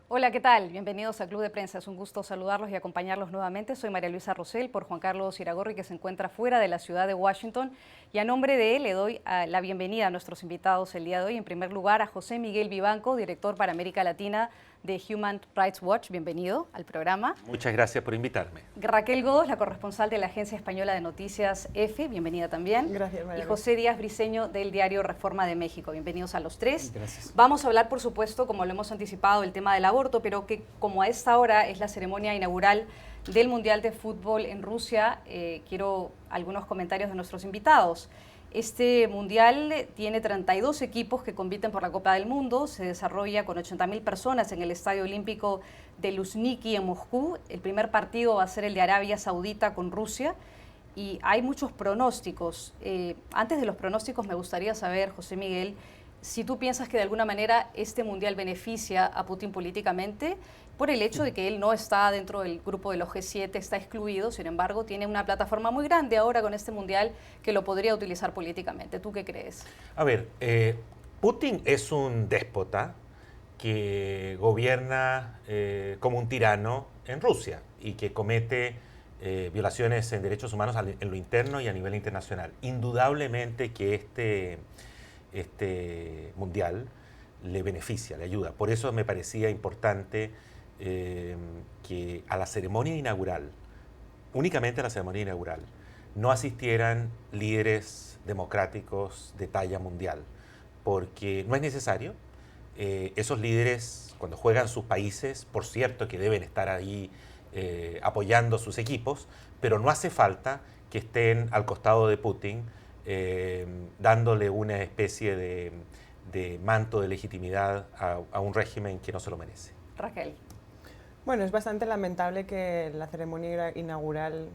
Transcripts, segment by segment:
Hola, ¿qué tal? Bienvenidos al Club de Prensa. Es un gusto saludarlos y acompañarlos nuevamente. Soy María Luisa Rosell por Juan Carlos Iragorri, que se encuentra fuera de la ciudad de Washington. Y a nombre de él le doy la bienvenida a nuestros invitados el día de hoy. En primer lugar, a José Miguel Vivanco, director para América Latina de Human Rights Watch. Bienvenido al programa. Muchas gracias por invitarme. Raquel Godos, la corresponsal de la Agencia Española de Noticias EFE. Bienvenida también. Gracias, María. Y José Díaz Briceño del diario Reforma de México. Bienvenidos a los tres. Gracias. Vamos a hablar, por supuesto, como lo hemos anticipado, del tema del aborto, pero que como a esta hora es la ceremonia inaugural del Mundial de Fútbol en Rusia, quiero algunos comentarios de nuestros invitados. Este mundial tiene 32 equipos que compiten por la Copa del Mundo, se desarrolla con 80.000 personas en el Estadio Olímpico de Luzhniki en Moscú. El primer partido va a ser el de Arabia Saudita con Rusia y hay muchos pronósticos. Antes de los pronósticos me gustaría saber, José Miguel, si tú piensas que de alguna manera este mundial beneficia a Putin políticamente por el hecho de que él no está dentro del grupo de los G7, está excluido, sin embargo tiene una plataforma muy grande ahora con este mundial que lo podría utilizar políticamente. ¿Tú qué crees? A ver, Putin es un déspota que gobierna como un tirano en Rusia y que comete violaciones en derechos humanos en lo interno y a nivel internacional. Indudablemente que este mundial le beneficia, le ayuda. Por eso me parecía importante que a la ceremonia inaugural, únicamente a la ceremonia inaugural, no asistieran líderes democráticos de talla mundial, porque no es necesario. Esos líderes, cuando juegan sus países, por cierto que deben estar ahí apoyando sus equipos, pero no hace falta que estén al costado de Putin dándole una especie de manto de legitimidad a un régimen que no se lo merece. Raquel. Bueno, es bastante lamentable que la ceremonia inaugural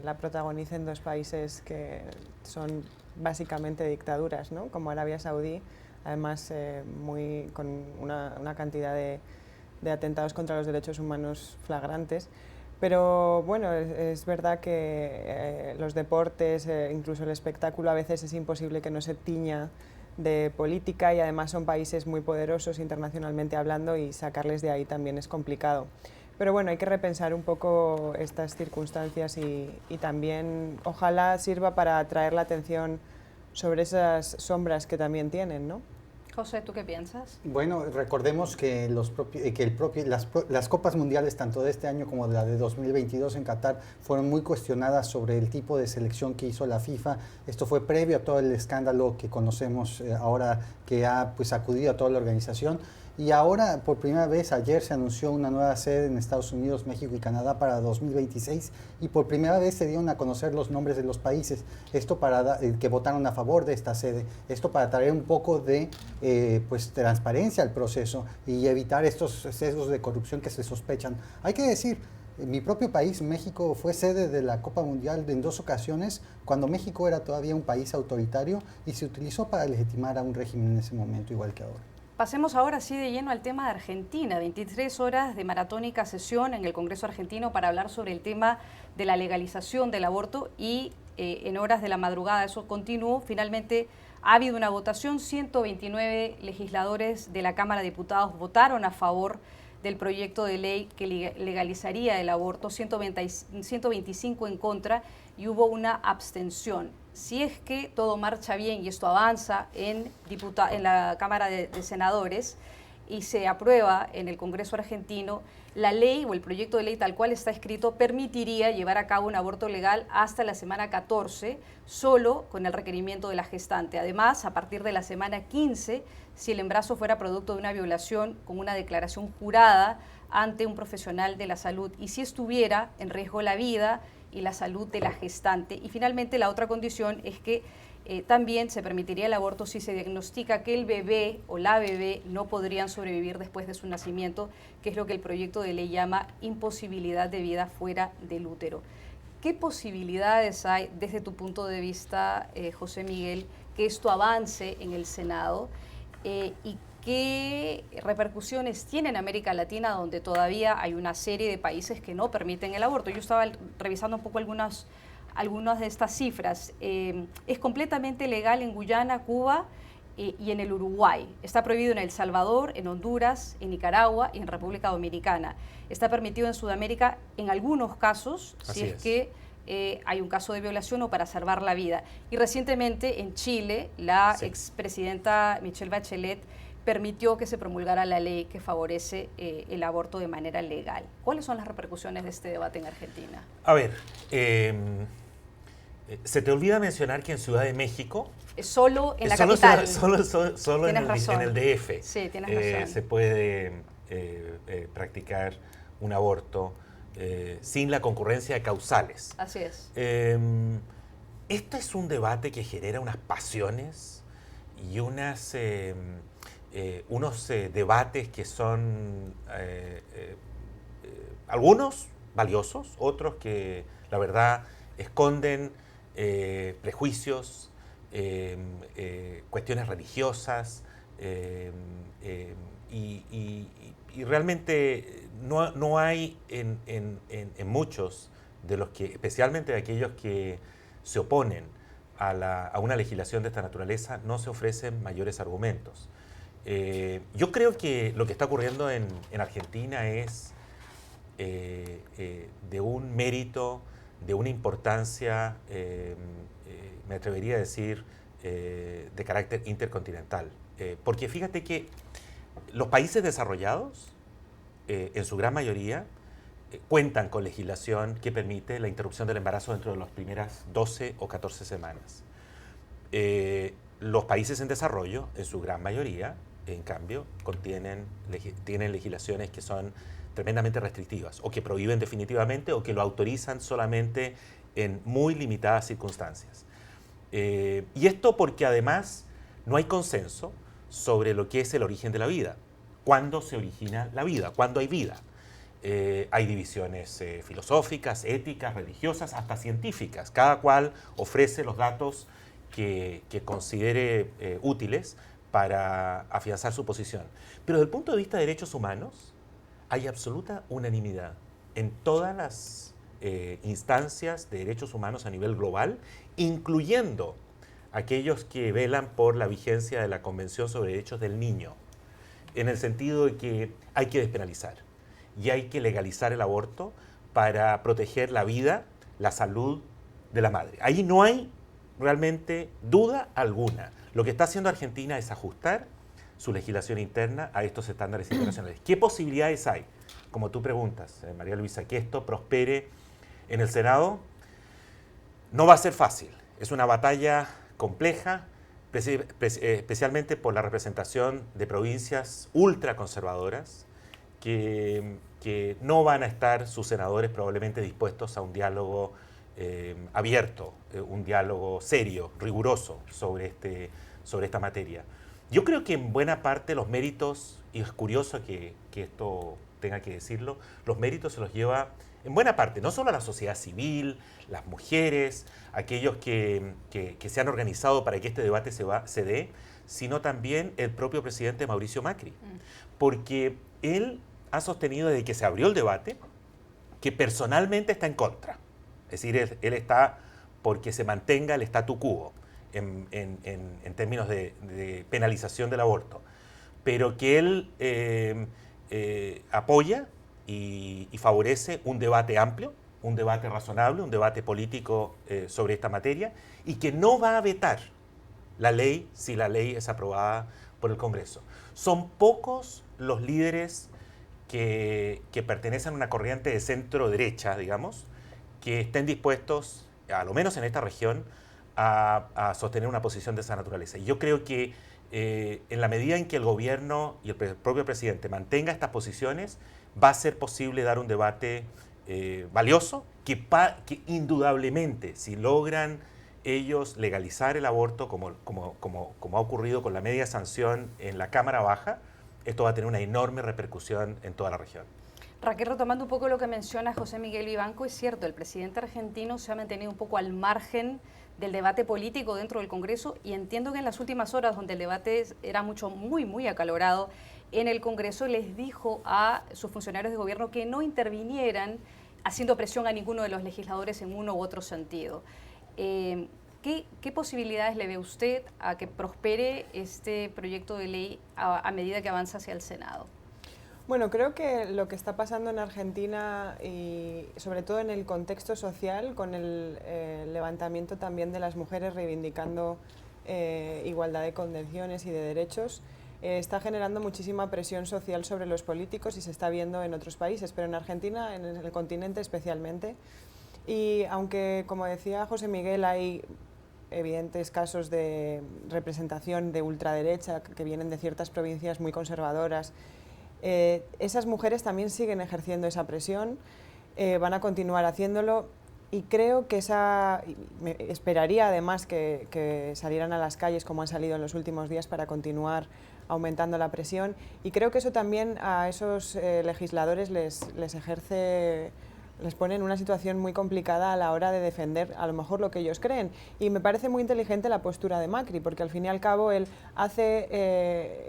la protagonicen dos países que son básicamente dictaduras, ¿no? Como Arabia Saudí, además con una cantidad de atentados contra los derechos humanos flagrantes. Pero bueno, es verdad que los deportes, incluso el espectáculo, a veces es imposible que no se tiña de política y además son países muy poderosos internacionalmente hablando y sacarles de ahí también es complicado. Pero bueno, hay que repensar un poco estas circunstancias y también ojalá sirva para atraer la atención sobre esas sombras que también tienen, ¿no? José, ¿tú qué piensas? Bueno, recordemos que, las Copas Mundiales, tanto de este año como de la de 2022 en Qatar, fueron muy cuestionadas sobre el tipo de selección que hizo la FIFA. Esto fue previo a todo el escándalo que conocemos ahora, que ha sacudido a toda la organización. Y ahora, por primera vez, ayer se anunció una nueva sede en Estados Unidos, México y Canadá para 2026 y por primera vez se dieron a conocer los nombres de los países, esto para que votaron a favor de esta sede, esto para traer un poco de transparencia al proceso y evitar estos sesgos de corrupción que se sospechan. Hay que decir, mi propio país, México, fue sede de la Copa Mundial en 2 ocasiones, cuando México era todavía un país autoritario y se utilizó para legitimar a un régimen en ese momento, igual que ahora. Pasemos ahora sí de lleno al tema de Argentina. 23 horas de maratónica sesión en el Congreso argentino para hablar sobre el tema de la legalización del aborto y en horas de la madrugada eso continuó. Finalmente ha habido una votación, 129 legisladores de la Cámara de Diputados votaron a favor del proyecto de ley que legalizaría el aborto, 125 en contra y hubo una abstención. Si es que todo marcha bien y esto avanza en la Cámara de Senadores y se aprueba en el Congreso argentino, la ley o el proyecto de ley tal cual está escrito permitiría llevar a cabo un aborto legal hasta la semana 14, solo con el requerimiento de la gestante. Además, a partir de la semana 15, si el embarazo fuera producto de una violación con una declaración jurada ante un profesional de la salud y si estuviera en riesgo la vida y la salud de la gestante. Y finalmente la otra condición es que también se permitiría el aborto si se diagnostica que el bebé o la bebé no podrían sobrevivir después de su nacimiento, que es lo que el proyecto de ley llama imposibilidad de vida fuera del útero. ¿Qué posibilidades hay desde tu punto de vista, José Miguel, que esto avance en el Senado y qué repercusiones tiene en América Latina, donde todavía hay una serie de países que no permiten el aborto? Yo estaba revisando un poco algunas de estas cifras. Es completamente legal en Guyana, Cuba y en el Uruguay. Está prohibido en El Salvador, en Honduras, en Nicaragua y en República Dominicana. Está permitido en Sudamérica en algunos casos, si es que hay un caso de violación o para salvar la vida. Y recientemente en Chile, la expresidenta Michelle Bachelet permitió que se promulgara la ley que favorece el aborto de manera legal. ¿Cuáles son las repercusiones de este debate en Argentina? A ver, se te olvida mencionar que en Ciudad de México... Solo en la capital. Solo en el DF. Sí, tienes razón. Se puede practicar un aborto sin la concurrencia de causales. Así es. Esto es un debate que genera unas pasiones y unos debates que son algunos valiosos, otros que la verdad esconden prejuicios, cuestiones religiosas y realmente no hay en muchos de los que, especialmente de aquellos que se oponen a una legislación de esta naturaleza, no se ofrecen mayores argumentos. Yo creo que lo que está ocurriendo en Argentina es de un mérito, de una importancia, me atrevería a decir, de carácter intercontinental. Porque fíjate que los países desarrollados, en su gran mayoría, cuentan con legislación que permite la interrupción del embarazo dentro de las primeras 12 o 14 semanas. Los países en desarrollo, en su gran mayoría, en cambio, tienen legislaciones que son tremendamente restrictivas, o que prohíben definitivamente, o que lo autorizan solamente en muy limitadas circunstancias. Y esto porque además no hay consenso sobre lo que es el origen de la vida. ¿Cuándo se origina la vida? ¿Cuándo hay vida? Hay divisiones filosóficas, éticas, religiosas, hasta científicas. Cada cual ofrece los datos que considere útiles para afianzar su posición. Pero desde el punto de vista de derechos humanos, hay absoluta unanimidad en todas las instancias de derechos humanos a nivel global, incluyendo aquellos que velan por la vigencia de la Convención sobre Derechos del Niño, en el sentido de que hay que despenalizar y hay que legalizar el aborto para proteger la vida, la salud de la madre. Ahí no hay realmente duda alguna. Lo que está haciendo Argentina es ajustar su legislación interna a estos estándares internacionales. ¿Qué posibilidades hay? Como tú preguntas, María Luisa, que esto prospere en el Senado. No va a ser fácil. Es una batalla compleja, especialmente por la representación de provincias ultraconservadoras que no van a estar sus senadores probablemente dispuestos a un diálogo abierto, un diálogo serio, riguroso sobre esta materia. Yo creo que en buena parte los méritos, y es curioso que esto tenga que decirlo, los méritos se los lleva en buena parte, no solo a la sociedad civil, las mujeres, aquellos que se han organizado para que este debate se dé, sino también el propio presidente Mauricio Macri. Porque él ha sostenido desde que se abrió el debate que personalmente está en contra. Es decir, él está porque se mantenga el statu quo en términos de penalización del aborto, pero que él apoya y favorece un debate amplio, un debate razonable, un debate político sobre esta materia, y que no va a vetar la ley si la ley es aprobada por el Congreso. Son pocos los líderes que pertenecen a una corriente de centro-derecha, digamos, que estén dispuestos, a lo menos en esta región, a sostener una posición de esa naturaleza. Y yo creo que en la medida en que el gobierno y el propio presidente mantenga estas posiciones, va a ser posible dar un debate valioso que indudablemente, si logran ellos legalizar el aborto, como ha ocurrido con la media sanción en la Cámara Baja, esto va a tener una enorme repercusión en toda la región. Raquel, retomando un poco lo que menciona José Miguel Vivanco, es cierto, el presidente argentino se ha mantenido un poco al margen del debate político dentro del Congreso, y entiendo que en las últimas horas, donde el debate era muy acalorado en el Congreso, les dijo a sus funcionarios de gobierno que no intervinieran haciendo presión a ninguno de los legisladores en uno u otro sentido. ¿Qué posibilidades le ve usted a que prospere este proyecto de ley a medida que avanza hacia el Senado? Bueno, creo que lo que está pasando en Argentina y sobre todo en el contexto social, con el levantamiento también de las mujeres reivindicando igualdad de condiciones y de derechos, está generando muchísima presión social sobre los políticos y se está viendo en otros países, pero en Argentina, en el continente especialmente. Y aunque, como decía José Miguel, hay evidentes casos de representación de ultraderecha que vienen de ciertas provincias muy conservadoras, esas mujeres también siguen ejerciendo esa presión, van a continuar haciéndolo y creo que esperaría además que salieran a las calles como han salido en los últimos días para continuar aumentando la presión y creo que eso también a esos legisladores les pone en una situación muy complicada a la hora de defender a lo mejor lo que ellos creen. Y me parece muy inteligente la postura de Macri, porque al fin y al cabo él hace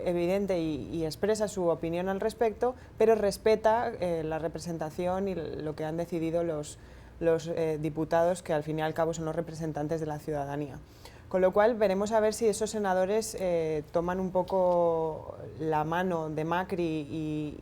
evidente y expresa su opinión al respecto, pero respeta la representación y lo que han decidido los diputados, que al fin y al cabo son los representantes de la ciudadanía. Con lo cual veremos a ver si esos senadores toman un poco la mano de Macri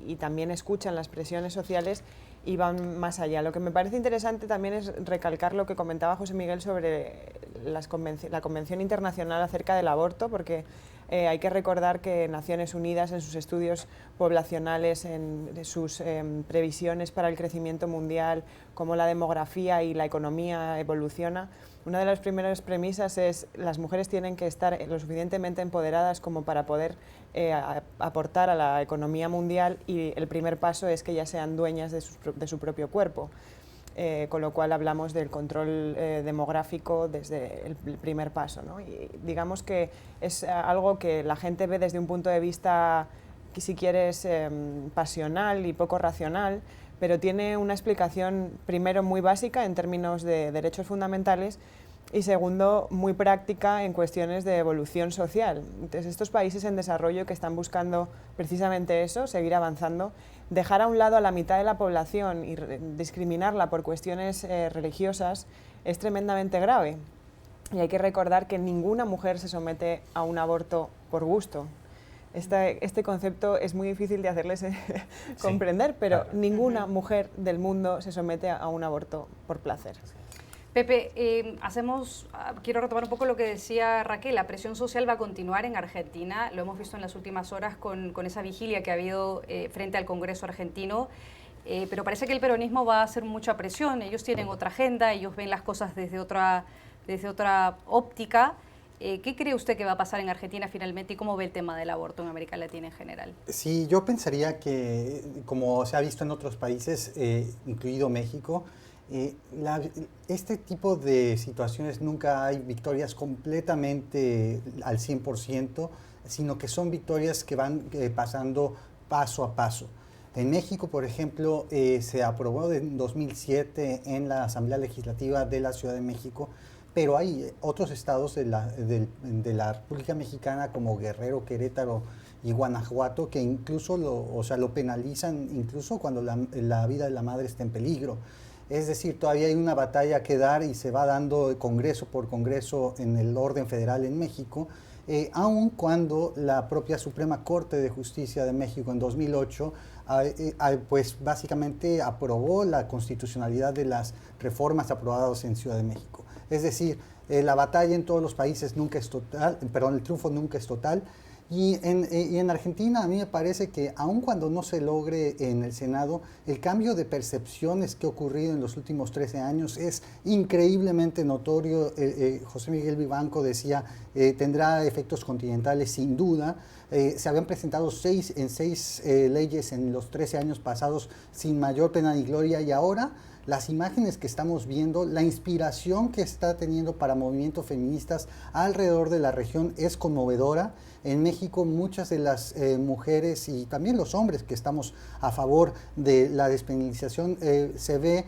y también escuchan las presiones sociales y van más allá. Lo que me parece interesante también es recalcar lo que comentaba José Miguel sobre la Convención Internacional acerca del aborto, porque hay que recordar que Naciones Unidas en sus estudios poblacionales, en sus previsiones para el crecimiento mundial, cómo la demografía y la economía evoluciona, una de las primeras premisas es las mujeres tienen que estar lo suficientemente empoderadas como para poder aportar a la economía mundial y el primer paso es que ellas sean dueñas de su propio cuerpo. Con lo cual hablamos del control demográfico desde el primer paso, ¿no? Y digamos que es algo que la gente ve desde un punto de vista, si quieres, pasional y poco racional, pero tiene una explicación, primero, muy básica en términos de derechos fundamentales y segundo, muy práctica en cuestiones de evolución social. Entonces, estos países en desarrollo que están buscando precisamente eso, seguir avanzando, dejar a un lado a la mitad de la población y discriminarla por cuestiones religiosas es tremendamente grave. Y hay que recordar que ninguna mujer se somete a un aborto por gusto. Este concepto es muy difícil de hacerles comprender, pero claro, ninguna mujer del mundo se somete a un aborto por placer. Pepe, quiero retomar un poco lo que decía Raquel, la presión social va a continuar en Argentina, lo hemos visto en las últimas horas con esa vigilia que ha habido frente al Congreso argentino, pero parece que el peronismo va a hacer mucha presión, ellos tienen otra agenda, ellos ven las cosas desde otra óptica. ¿Qué cree usted que va a pasar en Argentina finalmente y cómo ve el tema del aborto en América Latina en general? Sí, yo pensaría que, como se ha visto en otros países, incluido México, este tipo de situaciones nunca hay victorias completamente al 100%, sino que son victorias que van pasando paso a paso. En México, por ejemplo, se aprobó en 2007 en la Asamblea Legislativa de la Ciudad de México, pero hay otros estados de la República Mexicana como Guerrero, Querétaro y Guanajuato que incluso lo penalizan incluso cuando la vida de la madre está en peligro. Es decir, todavía hay una batalla que dar y se va dando congreso por congreso en el orden federal en México, aun cuando la propia Suprema Corte de Justicia de México en 2008 pues básicamente aprobó la constitucionalidad de las reformas aprobadas en Ciudad de México. Es decir, la batalla en todos los países nunca es total, perdón, el triunfo nunca es total. Y en Argentina a mí me parece que aun cuando no se logre en el Senado, el cambio de percepciones que ha ocurrido en los últimos 13 años es increíblemente notorio. José Miguel Vivanco decía, tendrá efectos continentales sin duda. Se habían presentado seis leyes en los 13 años pasados sin mayor pena ni gloria y ahora las imágenes que estamos viendo, la inspiración que está teniendo para movimientos feministas alrededor de la región es conmovedora. En México muchas de las mujeres y también los hombres que estamos a favor de la despenalización se ve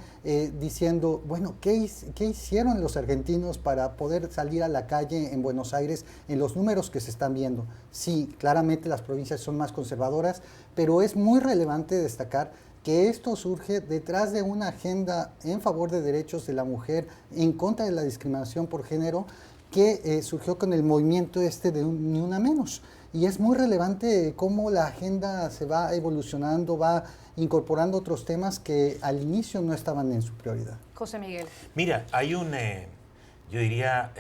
diciendo, bueno, ¿qué hicieron los argentinos para poder salir a la calle en Buenos Aires en los números que se están viendo? Sí, claramente las provincias son más conservadoras, pero es muy relevante destacar que esto surge detrás de una agenda en favor de derechos de la mujer, en contra de la discriminación por género, que surgió con el movimiento de Ni Una Menos. Y es muy relevante cómo la agenda se va evolucionando, va incorporando otros temas que al inicio no estaban en su prioridad. José Miguel. Mira, hay yo diría,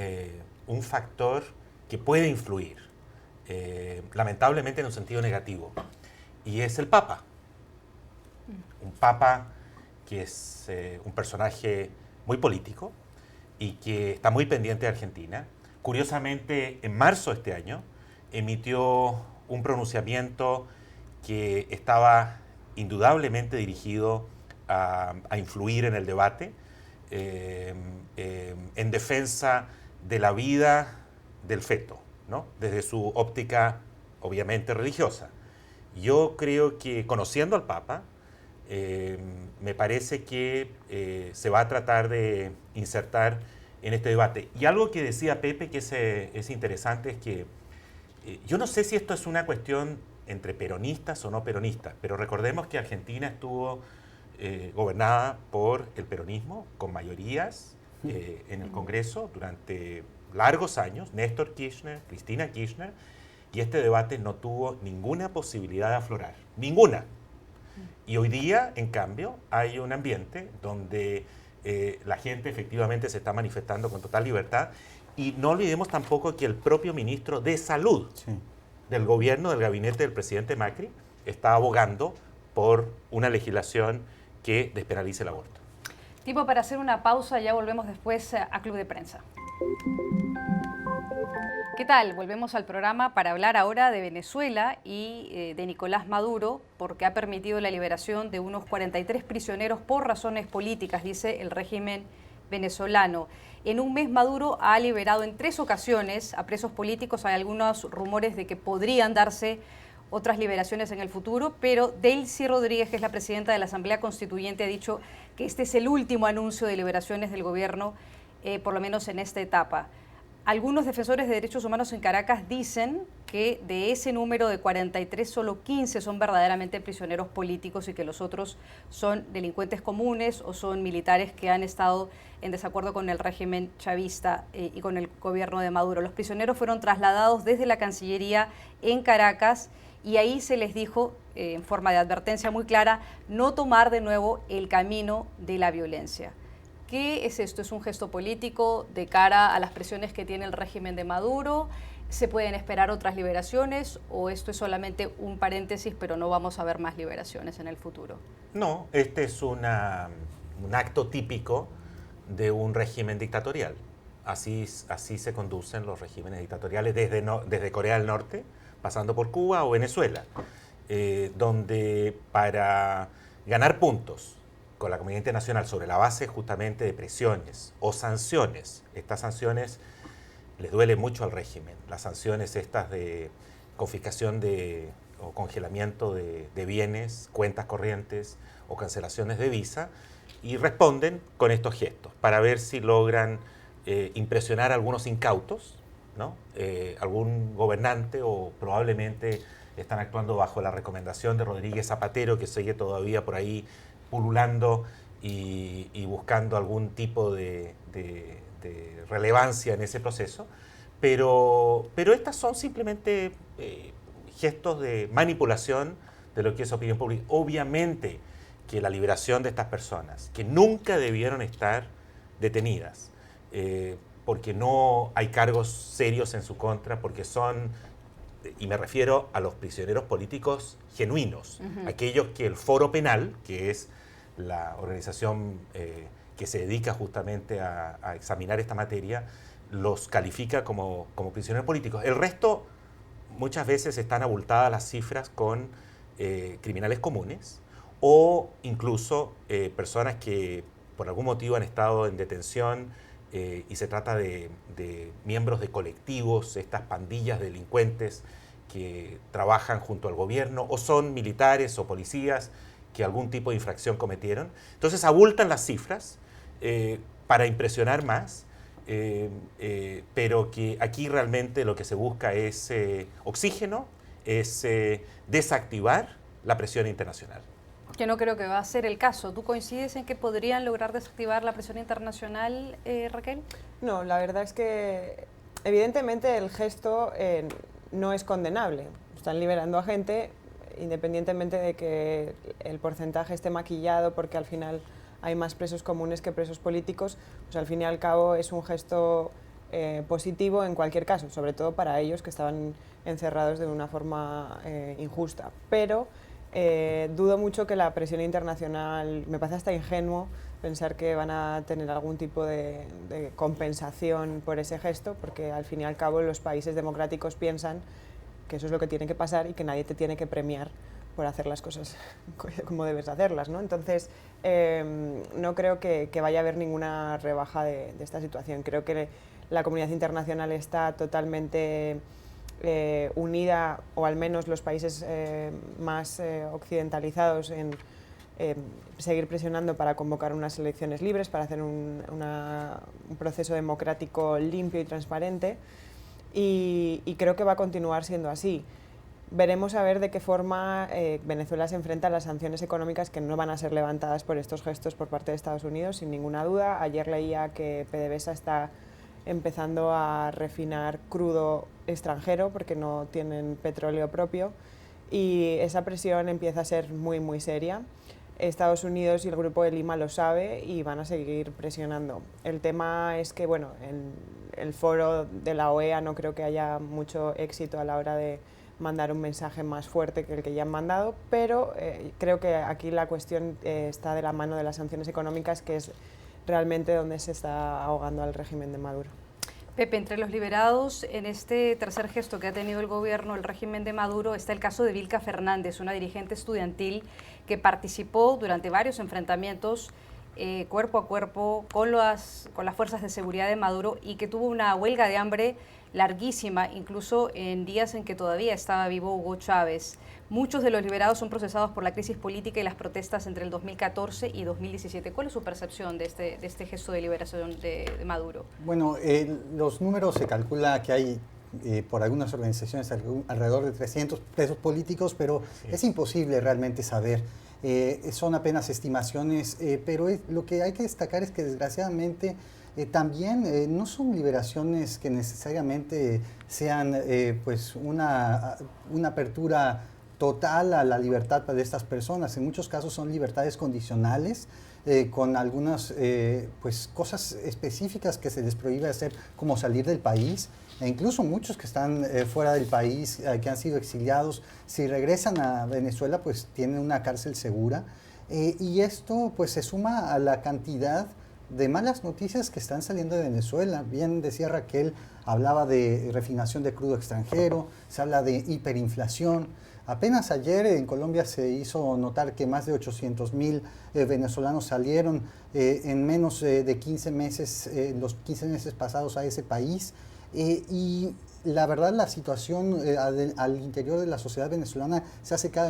un factor que puede influir, lamentablemente en un sentido negativo, y es el Papa. Un Papa que es un personaje muy político y que está muy pendiente de Argentina. Curiosamente, en marzo de este año, emitió un pronunciamiento que estaba indudablemente dirigido a influir en el debate, en defensa de la vida del feto, ¿no? Desde su óptica obviamente religiosa. Yo creo que, conociendo al Papa, me parece que se va a tratar de insertar en este debate. Y algo que decía Pepe que es interesante es que yo no sé si esto es una cuestión entre peronistas o no peronistas, pero recordemos que Argentina estuvo gobernada por el peronismo, con mayorías en el Congreso durante largos años, Néstor Kirchner, Cristina Kirchner, y este debate no tuvo ninguna posibilidad de aflorar, ninguna. Y hoy día, en cambio, hay un ambiente donde la gente efectivamente se está manifestando con total libertad. Y no olvidemos tampoco que el propio ministro de Salud del gobierno, del gabinete del presidente Macri, está abogando por una legislación que despenalice el aborto. Tiempo para hacer una pausa, ya volvemos después a Club de Prensa. ¿Qué tal? Volvemos al programa para hablar ahora de Venezuela y de Nicolás Maduro, porque ha permitido la liberación de unos 43 prisioneros por razones políticas, dice el régimen venezolano. En un mes Maduro ha liberado en 3 ocasiones a presos políticos. Hay algunos rumores de que podrían darse otras liberaciones en el futuro, pero Delcy Rodríguez, que es la presidenta de la Asamblea Constituyente, ha dicho que este es el último anuncio de liberaciones del gobierno, por lo menos en esta etapa. Algunos defensores de derechos humanos en Caracas dicen que de ese número de 43, solo 15 son verdaderamente prisioneros políticos y que los otros son delincuentes comunes o son militares que han estado en desacuerdo con el régimen chavista y con el gobierno de Maduro. Los prisioneros fueron trasladados desde la Cancillería en Caracas y ahí se les dijo, en forma de advertencia muy clara, no tomar de nuevo el camino de la violencia. ¿Qué es esto? ¿Es un gesto político de cara a las presiones que tiene el régimen de Maduro? ¿Se pueden esperar otras liberaciones o esto es solamente un paréntesis, pero no vamos a ver más liberaciones en el futuro? No, este es un acto típico de un régimen dictatorial. Así se conducen los regímenes dictatoriales desde Corea del Norte, pasando por Cuba o Venezuela, donde para ganar puntos con la comunidad internacional sobre la base justamente de presiones o sanciones. Estas sanciones les duele mucho al régimen. Las sanciones estas de confiscación o congelamiento de bienes, cuentas corrientes o cancelaciones de visa, y responden con estos gestos para ver si logran impresionar a algunos incautos, ¿no? Algún gobernante, o probablemente están actuando bajo la recomendación de Rodríguez Zapatero, que sigue todavía por ahí pululando y buscando algún tipo de relevancia en ese proceso, pero estas son simplemente gestos de manipulación de lo que es opinión pública. Obviamente que la liberación de estas personas, que nunca debieron estar detenidas, porque no hay cargos serios en su contra, porque son, y me refiero a los prisioneros políticos genuinos, aquellos que el Foro Penal, que es la organización que se dedica justamente a examinar esta materia, los califica como prisioneros políticos. El resto, muchas veces están abultadas las cifras con criminales comunes o incluso personas que por algún motivo han estado en detención y se trata de miembros de colectivos, estas pandillas de delincuentes que trabajan junto al gobierno o son militares o policías que algún tipo de infracción cometieron. Entonces abultan las cifras para impresionar más, pero que aquí realmente lo que se busca es oxígeno, es desactivar la presión internacional. Que no creo que va a ser el caso. ¿Tú coincides en que podrían lograr desactivar la presión internacional, Raquel? No, la verdad es que Evidentemente el gesto no es condenable. Están liberando a gente independientemente de que el porcentaje esté maquillado porque al final hay más presos comunes que presos políticos, pues al fin y al cabo es un gesto positivo en cualquier caso, sobre todo para ellos que estaban encerrados de una forma injusta. Pero dudo mucho que la presión internacional, me parece hasta ingenuo pensar que van a tener algún tipo de compensación por ese gesto, porque al fin y al cabo los países democráticos piensan que eso es lo que tiene que pasar y que nadie te tiene que premiar por hacer las cosas como debes hacerlas, ¿no? Entonces, no creo que vaya a haber ninguna rebaja de esta situación. Creo que la comunidad internacional está totalmente unida, o al menos los países más occidentalizados, en seguir presionando para convocar unas elecciones libres, para hacer un proceso democrático limpio y transparente, y creo que va a continuar siendo así. Veremos a ver de qué forma Venezuela se enfrenta a las sanciones económicas que no van a ser levantadas por estos gestos por parte de Estados Unidos, sin ninguna duda. Ayer leía que PDVSA está empezando a refinar crudo extranjero porque no tienen petróleo propio, y esa presión empieza a ser muy, muy seria. Estados Unidos y el Grupo de Lima lo sabe y van a seguir presionando. El tema es que, bueno, en el foro de la OEA no creo que haya mucho éxito a la hora de mandar un mensaje más fuerte que el que ya han mandado, pero creo que aquí la cuestión está de la mano de las sanciones económicas, que es realmente donde se está ahogando al régimen de Maduro. Pepe, entre los liberados en este tercer gesto que ha tenido el gobierno, el régimen de Maduro, está el caso de Vilca Fernández, una dirigente estudiantil que participó durante varios enfrentamientos cuerpo a cuerpo con las fuerzas de seguridad de Maduro y que tuvo una huelga de hambre larguísima, incluso en días en que todavía estaba vivo Hugo Chávez. Muchos de los liberados son procesados por la crisis política y las protestas entre el 2014 y 2017. ¿Cuál es su percepción de este gesto de liberación de Maduro? Bueno, los números se calcula que hay por algunas organizaciones alrededor de 300 presos políticos, pero es imposible realmente saber. Son apenas estimaciones, pero lo que hay que destacar es que desgraciadamente también no son liberaciones que necesariamente sean pues una apertura total a la libertad de estas personas. En muchos casos son libertades condicionales, con algunas pues cosas específicas que se les prohíbe hacer, como salir del país. E incluso muchos que están fuera del país, que han sido exiliados, si regresan a Venezuela, pues tienen una cárcel segura. Y esto pues se suma a la cantidad de malas noticias que están saliendo de Venezuela. Bien decía Raquel, hablaba de refinación de crudo extranjero, se habla de hiperinflación. Apenas ayer en Colombia se hizo notar que más de 800,000 venezolanos salieron en menos de 15 meses, los 15 meses pasados a ese país. Y la verdad la situación al interior de la sociedad venezolana se hace cada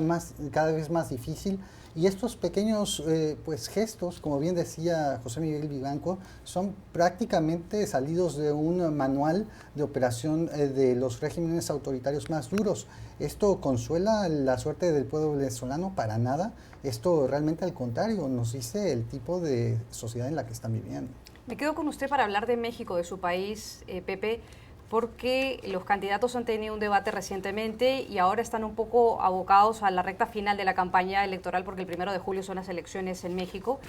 vez más difícil, y estos pequeños pues gestos, como bien decía José Miguel Vivanco, son prácticamente salidos de un manual de operación de los regímenes autoritarios más duros. ¿Esto consuela la suerte del pueblo venezolano? Para nada. Esto realmente al contrario nos dice el tipo de sociedad en la que están viviendo. Me quedo con usted para hablar de México, de su país, Pepe, porque los candidatos han tenido un debate recientemente y ahora están un poco abocados a la recta final de la campaña electoral, porque el 1 de julio son las elecciones en México.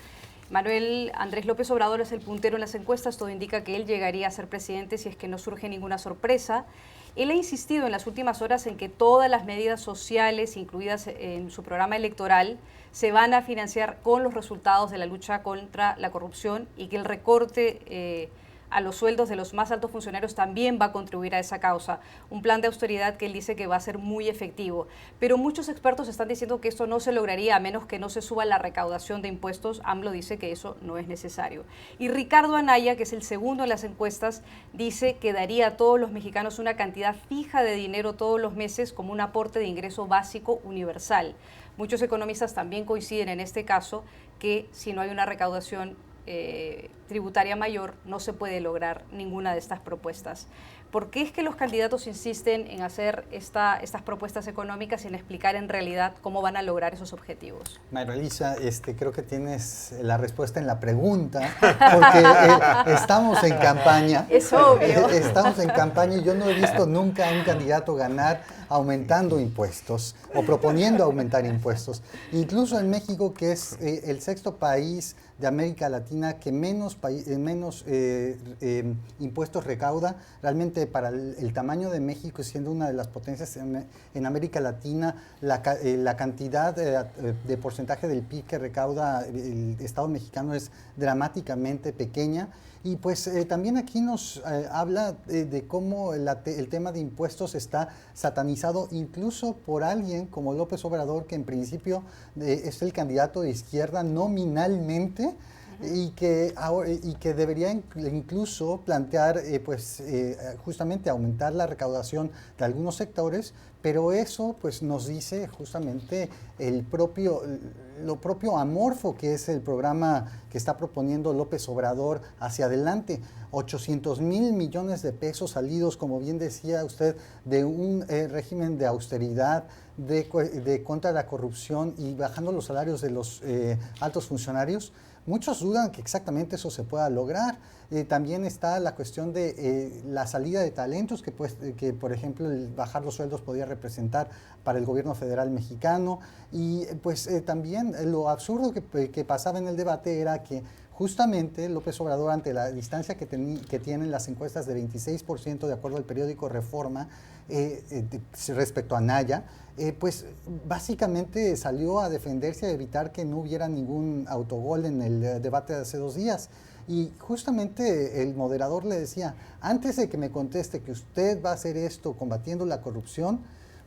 Manuel Andrés López Obrador es el puntero en las encuestas, todo indica que él llegaría a ser presidente si es que no surge ninguna sorpresa. Él ha insistido en las últimas horas en que todas las medidas sociales incluidas en su programa electoral se van a financiar con los resultados de la lucha contra la corrupción y que el recorte a los sueldos de los más altos funcionarios también va a contribuir a esa causa. Un plan de austeridad que él dice que va a ser muy efectivo. Pero muchos expertos están diciendo que esto no se lograría a menos que no se suba la recaudación de impuestos. AMLO dice que eso no es necesario. Y Ricardo Anaya, que es el segundo en las encuestas, dice que daría a todos los mexicanos una cantidad fija de dinero todos los meses como un aporte de ingreso básico universal. Muchos economistas también coinciden en este caso que si no hay una recaudación tributaria mayor, no se puede lograr ninguna de estas propuestas. ¿Por qué es que los candidatos insisten en hacer estas propuestas económicas y en explicar en realidad cómo van a lograr esos objetivos? Mayra Elisa, creo que tienes la respuesta en la pregunta, porque estamos en campaña. Es obvio. Estamos en campaña y yo no he visto nunca a un candidato ganar aumentando impuestos o proponiendo aumentar impuestos. Incluso en México, que es el sexto país de América Latina que menos impuestos recauda, realmente para el tamaño de México, siendo una de las potencias en América Latina, la cantidad de porcentaje del PIB que recauda el Estado mexicano es dramáticamente pequeña. Y pues también aquí nos habla de cómo el tema de impuestos está satanizado incluso por alguien como López Obrador, que en principio es el candidato de izquierda nominalmente, y que debería incluso plantear justamente aumentar la recaudación de algunos sectores, pero eso pues nos dice justamente lo propio amorfo que es el programa que está proponiendo López Obrador hacia adelante. 800,000 millones de pesos salidos, como bien decía usted, de un régimen de austeridad, de contra la corrupción y bajando los salarios de los altos funcionarios. Muchos dudan que exactamente eso se pueda lograr. También está la cuestión de la salida de talentos que por ejemplo, el bajar los sueldos podría representar para el gobierno federal mexicano. Y pues también lo absurdo que pasaba en el debate era que justamente López Obrador, ante la distancia que tienen las encuestas de 26% de acuerdo al periódico Reforma respecto a Anaya, pues básicamente salió a defenderse, a evitar que no hubiera ningún autogol en el debate de hace 2 días. Y justamente el moderador le decía, antes de que me conteste que usted va a hacer esto combatiendo la corrupción,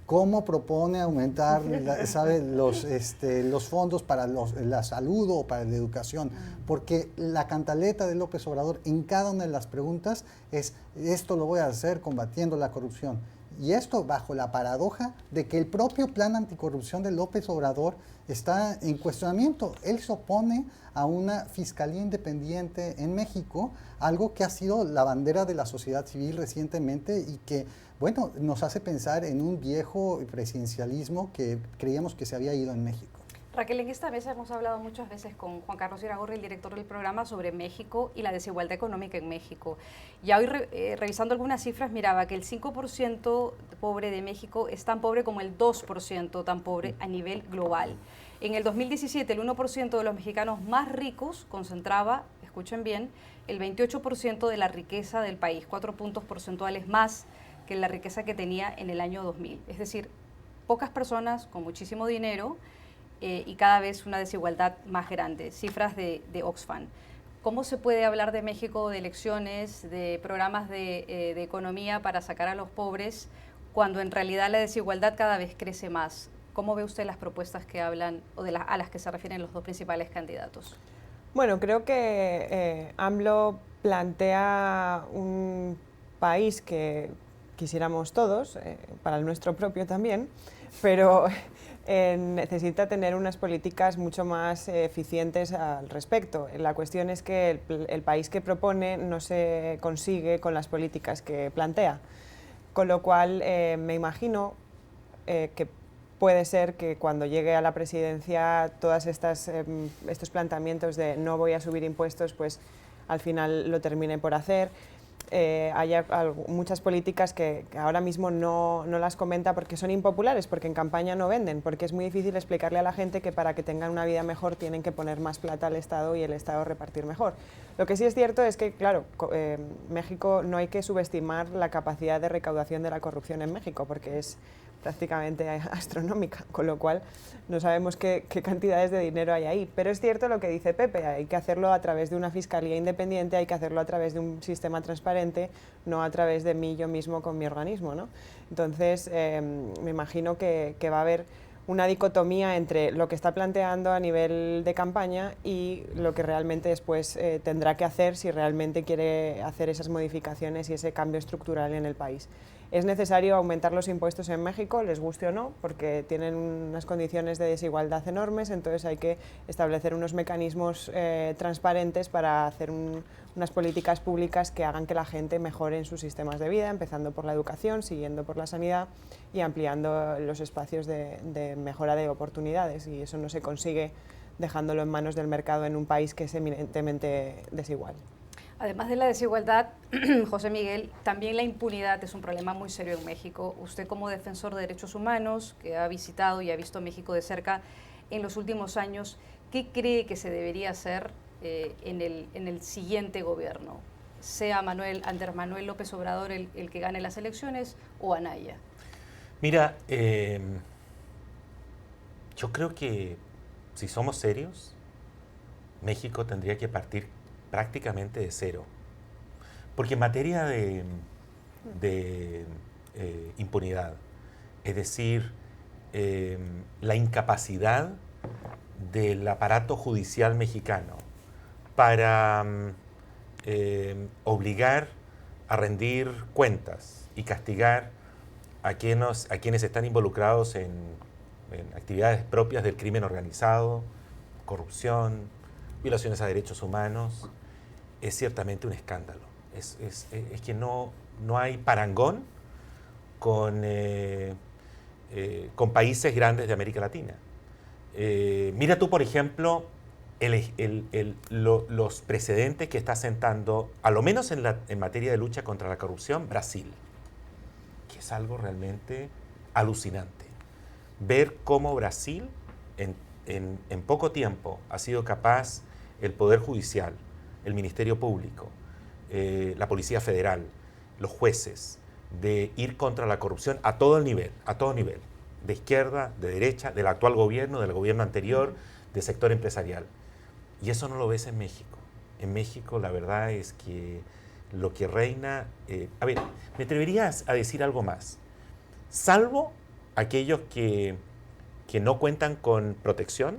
¿cómo propone aumentar los fondos para la salud o para la educación? Porque la cantaleta de López Obrador en cada una de las preguntas es, esto lo voy a hacer combatiendo la corrupción. Y esto bajo la paradoja de que el propio plan anticorrupción de López Obrador está en cuestionamiento. Él se opone a una fiscalía independiente en México, algo que ha sido la bandera de la sociedad civil recientemente y que, bueno, nos hace pensar en un viejo presidencialismo que creíamos que se había ido en México. Raquel, en esta mesa hemos hablado muchas veces con Juan Carlos Iragorri, el director del programa, sobre México y la desigualdad económica en México. Ya hoy, revisando algunas cifras, miraba que el 5% pobre de México es tan pobre como el 2% tan pobre a nivel global. En el 2017, el 1% de los mexicanos más ricos concentraba, escuchen bien, el 28% de la riqueza del país, 4 puntos porcentuales más que la riqueza que tenía en el año 2000. Es decir, pocas personas con muchísimo dinero, y cada vez una desigualdad más grande. Cifras de Oxfam. ¿Cómo se puede hablar de México, de elecciones, de programas de economía para sacar a los pobres, cuando en realidad la desigualdad cada vez crece más? ¿Cómo ve usted las propuestas que hablan o a las que se refieren los dos principales candidatos? Bueno, creo que AMLO plantea un país que quisiéramos todos, para el nuestro propio también, pero necesita tener unas políticas mucho más eficientes al respecto. La cuestión es que el país que propone no se consigue con las políticas que plantea, con lo cual me imagino que puede ser que cuando llegue a la presidencia todos estos planteamientos de no voy a subir impuestos, pues al final lo termine por hacer. Hay muchas políticas que ahora mismo no las comenta porque son impopulares, porque en campaña no venden, porque es muy difícil explicarle a la gente que para que tengan una vida mejor tienen que poner más plata al Estado y el Estado repartir mejor. Lo que sí es cierto es que, claro, México, no hay que subestimar la capacidad de recaudación de la corrupción en México, porque es prácticamente astronómica, con lo cual no sabemos qué cantidades de dinero hay ahí. Pero es cierto lo que dice Pepe, hay que hacerlo a través de una fiscalía independiente, hay que hacerlo a través de un sistema transparente, no a través de mí yo mismo con mi organismo, ¿no? Entonces, me imagino que va a haber una dicotomía entre lo que está planteando a nivel de campaña y lo que realmente después tendrá que hacer si realmente quiere hacer esas modificaciones y ese cambio estructural en el país. Es necesario aumentar los impuestos en México, les guste o no, porque tienen unas condiciones de desigualdad enormes, entonces hay que establecer unos mecanismos transparentes para hacer unas políticas públicas que hagan que la gente mejore en sus sistemas de vida, empezando por la educación, siguiendo por la sanidad y ampliando los espacios de mejora de oportunidades, y eso no se consigue dejándolo en manos del mercado en un país que es eminentemente desigual. Además de la desigualdad, José Miguel, también la impunidad es un problema muy serio en México. Usted, como defensor de derechos humanos, que ha visitado y ha visto México de cerca en los últimos años, ¿qué cree que se debería hacer en el siguiente gobierno? Sea Andrés Manuel López Obrador el que gane las elecciones o Anaya. Mira, yo creo que si somos serios, México tendría que partir prácticamente de cero. Porque en materia de impunidad, es decir, la incapacidad del aparato judicial mexicano para obligar a rendir cuentas y castigar a quienes están involucrados en actividades propias del crimen organizado, corrupción, violaciones a derechos humanos, es ciertamente un escándalo. Es que no hay parangón con países grandes de América Latina. Mira tú, por ejemplo, los precedentes que está sentando, a lo menos en materia de lucha contra la corrupción, Brasil, que es algo realmente alucinante. Ver cómo Brasil, en poco tiempo, ha sido capaz el Poder Judicial, el Ministerio Público, la Policía Federal, los jueces, de ir contra la corrupción a todo nivel, de izquierda, de derecha, del actual gobierno, del gobierno anterior, del sector empresarial. Y eso no lo ves en México. En México la verdad es que lo que reina... a ver, me atrevería a decir algo más. Salvo aquellos que no cuentan con protección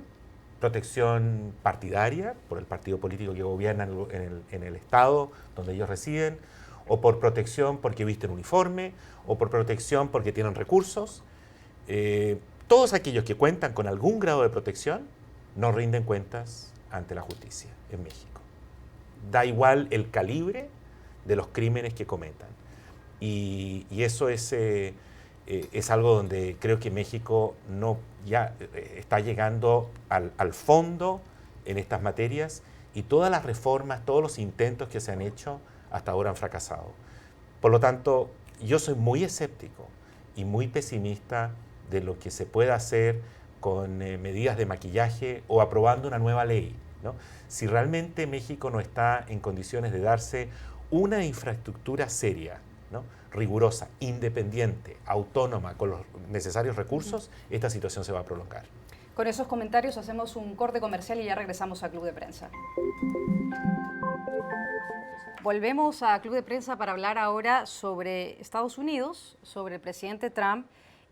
partidaria, por el partido político que gobierna en el estado donde ellos residen, o por protección porque visten uniforme, o por protección porque tienen recursos. Todos aquellos que cuentan con algún grado de protección no rinden cuentas ante la justicia en México. Da igual el calibre de los crímenes que cometan. Y eso es algo donde creo que México ya está llegando al fondo en estas materias, y todas las reformas, todos los intentos que se han hecho hasta ahora han fracasado. Por lo tanto, yo soy muy escéptico y muy pesimista de lo que se pueda hacer con medidas de maquillaje o aprobando una nueva ley, ¿no? Si realmente México no está en condiciones de darse una infraestructura seria, ¿no?, rigurosa, independiente, autónoma, con los necesarios recursos, esta situación se va a prolongar. Con esos comentarios hacemos un corte comercial y ya regresamos a Club de Prensa. Volvemos a Club de Prensa para hablar ahora sobre Estados Unidos, sobre el presidente Trump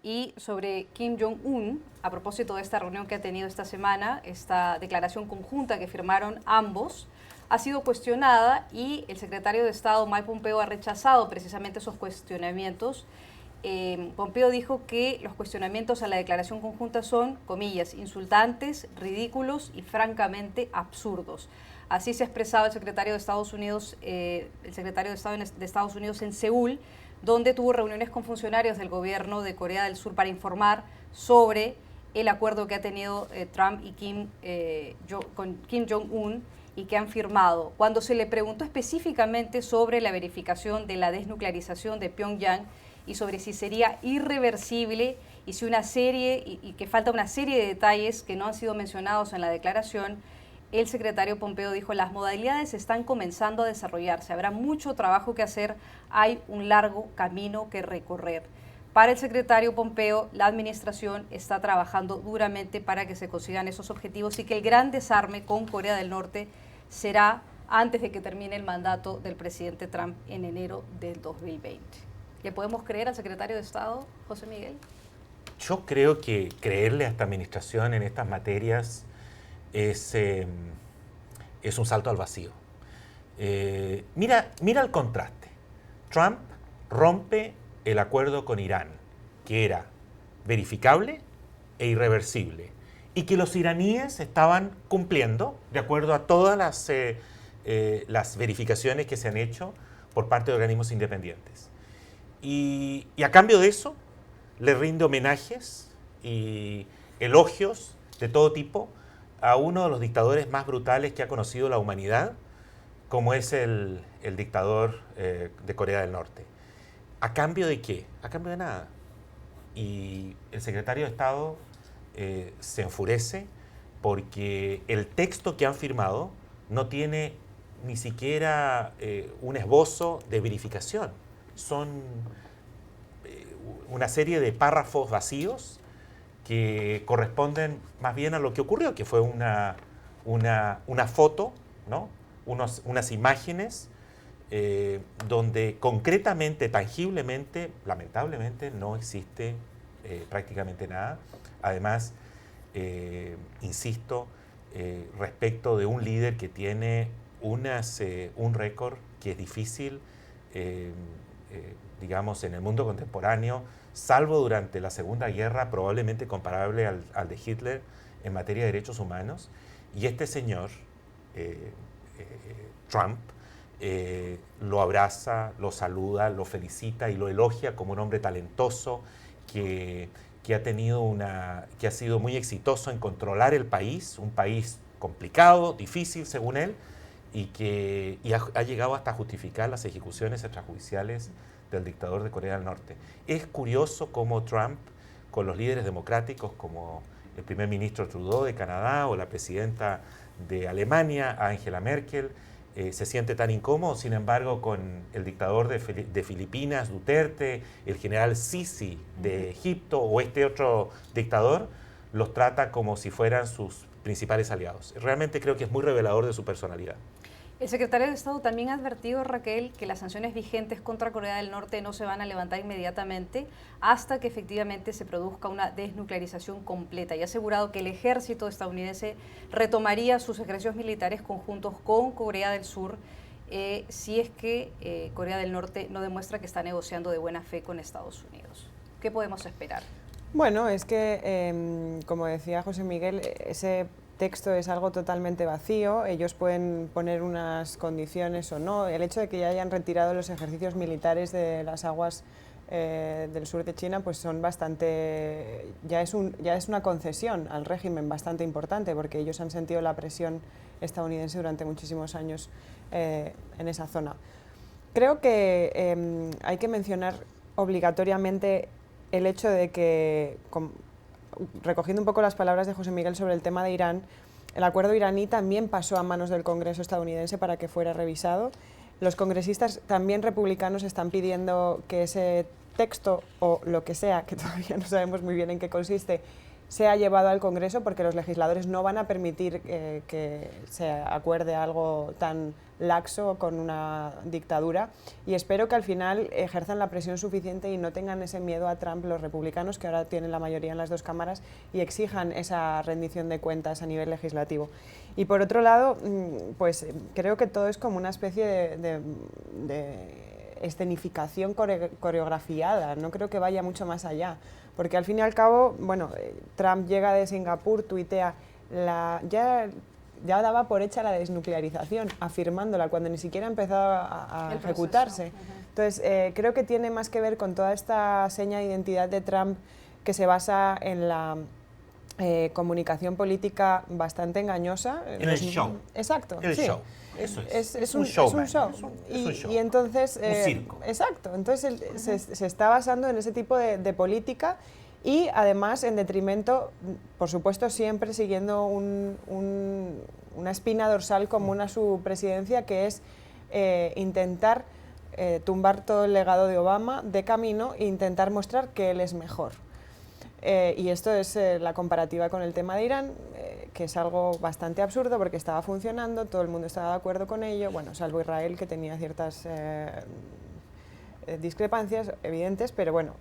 y sobre Kim Jong-un, a propósito de esta reunión que ha tenido esta semana, esta declaración conjunta que firmaron ambos. Ha sido cuestionada y el secretario de Estado, Mike Pompeo, ha rechazado precisamente esos cuestionamientos. Pompeo dijo que los cuestionamientos a la declaración conjunta son, comillas, insultantes, ridículos y francamente absurdos. Así se ha expresado el secretario de Estados Unidos, de Estados Unidos en Seúl, donde tuvo reuniones con funcionarios del gobierno de Corea del Sur para informar sobre el acuerdo que ha tenido Trump y con Kim Jong-un y que han firmado. Cuando se le preguntó específicamente sobre la verificación de la desnuclearización de Pyongyang y sobre si sería irreversible y que falta una serie de detalles que no han sido mencionados en la declaración, el secretario Pompeo dijo: las modalidades están comenzando a desarrollarse, habrá mucho trabajo que hacer, hay un largo camino que recorrer. Para el secretario Pompeo, la administración está trabajando duramente para que se consigan esos objetivos y que el gran desarme con Corea del Norte será antes de que termine el mandato del presidente Trump en enero del 2020. ¿Le podemos creer al secretario de Estado, José Miguel? Yo creo que creerle a esta administración en estas materias es un salto al vacío. Mira el contraste. Trump rompe el acuerdo con Irán, que era verificable e irreversible, y que los iraníes estaban cumpliendo de acuerdo a todas las verificaciones que se han hecho por parte de organismos independientes. Y a cambio de eso, le rinde homenajes y elogios de todo tipo a uno de los dictadores más brutales que ha conocido la humanidad, como es el dictador de Corea del Norte. ¿A cambio de qué? A cambio de nada. Y el secretario de Estado se enfurece porque el texto que han firmado no tiene ni siquiera un esbozo de verificación. Son una serie de párrafos vacíos que corresponden más bien a lo que ocurrió, que fue una foto, ¿no? Unas imágenes donde concretamente, tangiblemente, lamentablemente, no existe prácticamente nada. Además, insisto, respecto de un líder que tiene un récord que es difícil, digamos, en el mundo contemporáneo, salvo durante la Segunda Guerra, probablemente comparable al de Hitler en materia de derechos humanos. Y este señor, Trump, lo abraza, lo saluda, lo felicita y lo elogia como un hombre talentoso que ha sido muy exitoso en controlar el país, un país complicado, difícil según él, y ha llegado hasta justificar las ejecuciones extrajudiciales del dictador de Corea del Norte. Es curioso cómo Trump, con los líderes democráticos como el primer ministro Trudeau de Canadá o la presidenta de Alemania, Angela Merkel, se siente tan incómodo. Sin embargo, con el dictador de Filipinas, Duterte, el general Sisi de Egipto o este otro dictador, los trata como si fueran sus principales aliados. Realmente creo que es muy revelador de su personalidad. El secretario de Estado también ha advertido, Raquel, que las sanciones vigentes contra Corea del Norte no se van a levantar inmediatamente hasta que efectivamente se produzca una desnuclearización completa, y ha asegurado que el ejército estadounidense retomaría sus ejercicios militares conjuntos con Corea del Sur si es que Corea del Norte no demuestra que está negociando de buena fe con Estados Unidos. ¿Qué podemos esperar? Bueno, es que, como decía José Miguel, ese texto es algo totalmente vacío. Ellos pueden poner unas condiciones o no. El hecho de que ya hayan retirado los ejercicios militares de las aguas del sur de China, pues son bastante, ya es una concesión al régimen bastante importante, porque ellos han sentido la presión estadounidense durante muchísimos años en esa zona. Creo que hay que mencionar obligatoriamente el hecho de que, recogiendo un poco las palabras de José Miguel sobre el tema de Irán, el acuerdo iraní también pasó a manos del Congreso estadounidense para que fuera revisado. Los congresistas también republicanos están pidiendo que ese texto, o lo que sea, que todavía no sabemos muy bien en qué consiste, sea llevado al Congreso, porque los legisladores no van a permitir que se acuerde algo tan laxo con una dictadura, y espero que al final ejerzan la presión suficiente y no tengan ese miedo a Trump los republicanos, que ahora tienen la mayoría en las dos cámaras, y exijan esa rendición de cuentas a nivel legislativo. Y por otro lado, pues creo que todo es como una especie de escenificación coreografiada, no creo que vaya mucho más allá, porque al fin y al cabo, bueno, Trump llega de Singapur, tuitea, ya daba por hecha la desnuclearización, afirmándola cuando ni siquiera empezaba a ejecutarse. Entonces, creo que tiene más que ver con toda esta seña de identidad de Trump, que se basa en la comunicación política bastante engañosa. En el show. Exacto. El sí. show. Eso es un show. Y entonces, un circo. Exacto. Entonces se está basando en ese tipo de política, y además en detrimento, por supuesto, siempre siguiendo una espina dorsal común a su presidencia, que es intentar tumbar todo el legado de Obama de camino e intentar mostrar que él es mejor. Y esto es la comparativa con el tema de Irán, que es algo bastante absurdo porque estaba funcionando, todo el mundo estaba de acuerdo con ello, bueno, salvo Israel, que tenía ciertas discrepancias evidentes, pero bueno,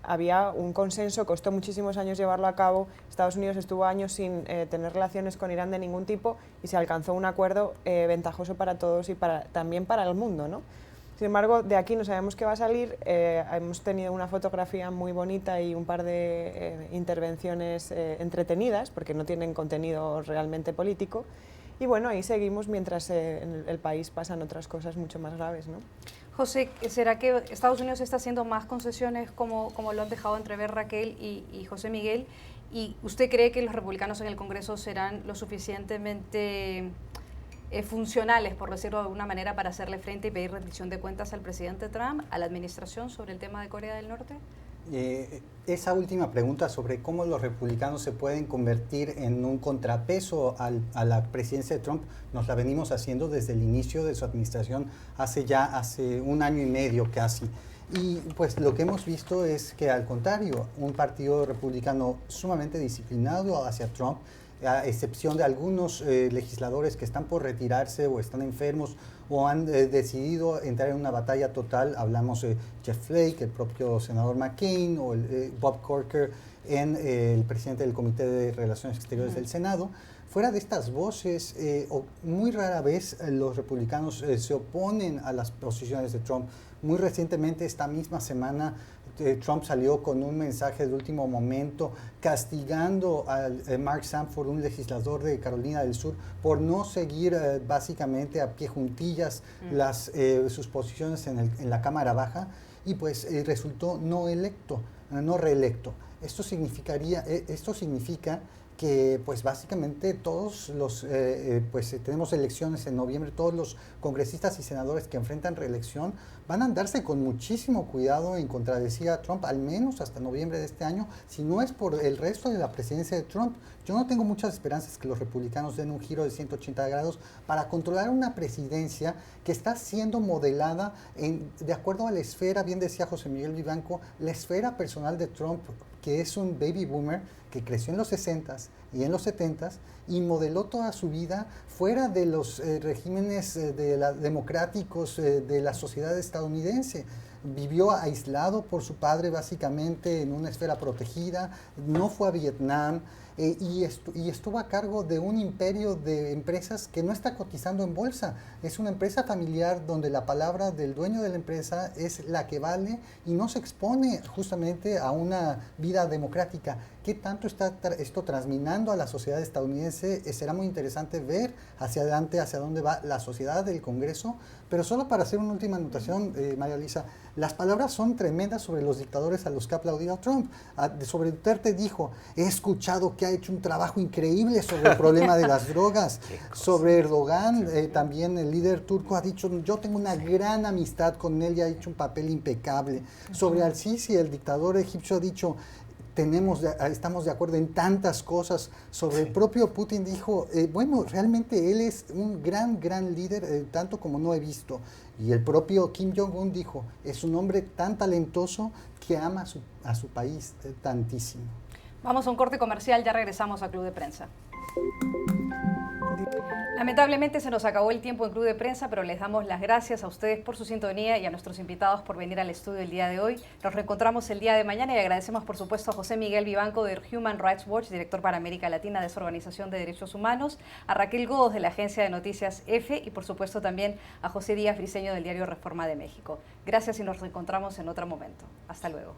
había un consenso, costó muchísimos años llevarlo a cabo. Estados Unidos estuvo años sin tener relaciones con Irán de ningún tipo, y se alcanzó un acuerdo ventajoso para todos y también para el mundo, ¿no? Sin embargo, de aquí no sabemos qué va a salir. Hemos tenido una fotografía muy bonita y un par de intervenciones entretenidas, porque no tienen contenido realmente político. Y bueno, ahí seguimos mientras en el país pasan otras cosas mucho más graves, ¿no? José, ¿será que Estados Unidos está haciendo más concesiones como lo han dejado entrever Raquel y José Miguel? ¿Y usted cree que los republicanos en el Congreso serán lo suficientemente funcionales, por decirlo de alguna manera, para hacerle frente y pedir rendición de cuentas al presidente Trump, a la administración sobre el tema de Corea del Norte? Esa última pregunta sobre cómo los republicanos se pueden convertir en un contrapeso a la presidencia de Trump, nos la venimos haciendo desde el inicio de su administración, hace un año y medio casi. Y pues lo que hemos visto es que al contrario, un partido republicano sumamente disciplinado hacia Trump, a excepción de algunos legisladores que están por retirarse o están enfermos o han decidido entrar en una batalla total. Hablamos de Jeff Flake, el propio senador McCain o Bob Corker, el presidente del Comité de Relaciones Exteriores del Senado. Fuera de estas voces, muy rara vez los republicanos se oponen a las posiciones de Trump. Muy recientemente, esta misma semana, Trump salió con un mensaje de último momento castigando a Mark Sanford, un legislador de Carolina del Sur, por no seguir básicamente a pie juntillas sus posiciones en la Cámara Baja, y pues resultó no reelecto. Esto significa que pues básicamente todos tenemos elecciones en noviembre, todos los congresistas y senadores que enfrentan reelección van a andarse con muchísimo cuidado en contradecir a Trump, al menos hasta noviembre de este año, si no es por el resto de la presidencia de Trump. Yo no tengo muchas esperanzas que los republicanos den un giro de 180 grados para controlar una presidencia que está siendo modelada de acuerdo a la esfera, bien decía José Miguel Vivanco, la esfera personal de Trump, que es un baby boomer que creció en los 60s y en los 70s y modeló toda su vida fuera de los regímenes democráticos de la sociedad estadounidense. Vivió aislado por su padre básicamente en una esfera protegida, no fue a Vietnam y estuvo a cargo de un imperio de empresas que no está cotizando en bolsa. Es una empresa familiar donde la palabra del dueño de la empresa es la que vale y no se expone justamente a una vida democrática. ¿Qué tanto está esto transminando a la sociedad estadounidense? Será muy interesante ver hacia adelante, hacia dónde va la sociedad del Congreso. Pero solo para hacer una última anotación, María Luisa, las palabras son tremendas sobre los dictadores a los que ha aplaudido Trump. Sobre Duterte dijo, he escuchado que ha hecho un trabajo increíble sobre el problema de las drogas. Sobre Erdogan, también el líder turco ha dicho, yo tengo una gran amistad con él y ha hecho un papel impecable. Sobre Al-Sisi, el dictador egipcio, ha dicho, estamos de acuerdo en tantas cosas. Sobre el propio Putin dijo, bueno, realmente él es un gran líder, tanto como no he visto. Y el propio Kim Jong-un dijo, es un hombre tan talentoso que ama a su país tantísimo. Vamos a un corte comercial, ya regresamos a Club de Prensa. Lamentablemente se nos acabó el tiempo en Club de Prensa, pero les damos las gracias a ustedes por su sintonía y a nuestros invitados por venir al estudio el día de hoy. Nos reencontramos el día de mañana y agradecemos por supuesto a José Miguel Vivanco de Human Rights Watch, director para América Latina de esa organización de derechos humanos, a Raquel Godos de la agencia de noticias EFE y por supuesto también a José Díaz Briceño del diario Reforma de México. Gracias y nos reencontramos en otro momento. Hasta luego.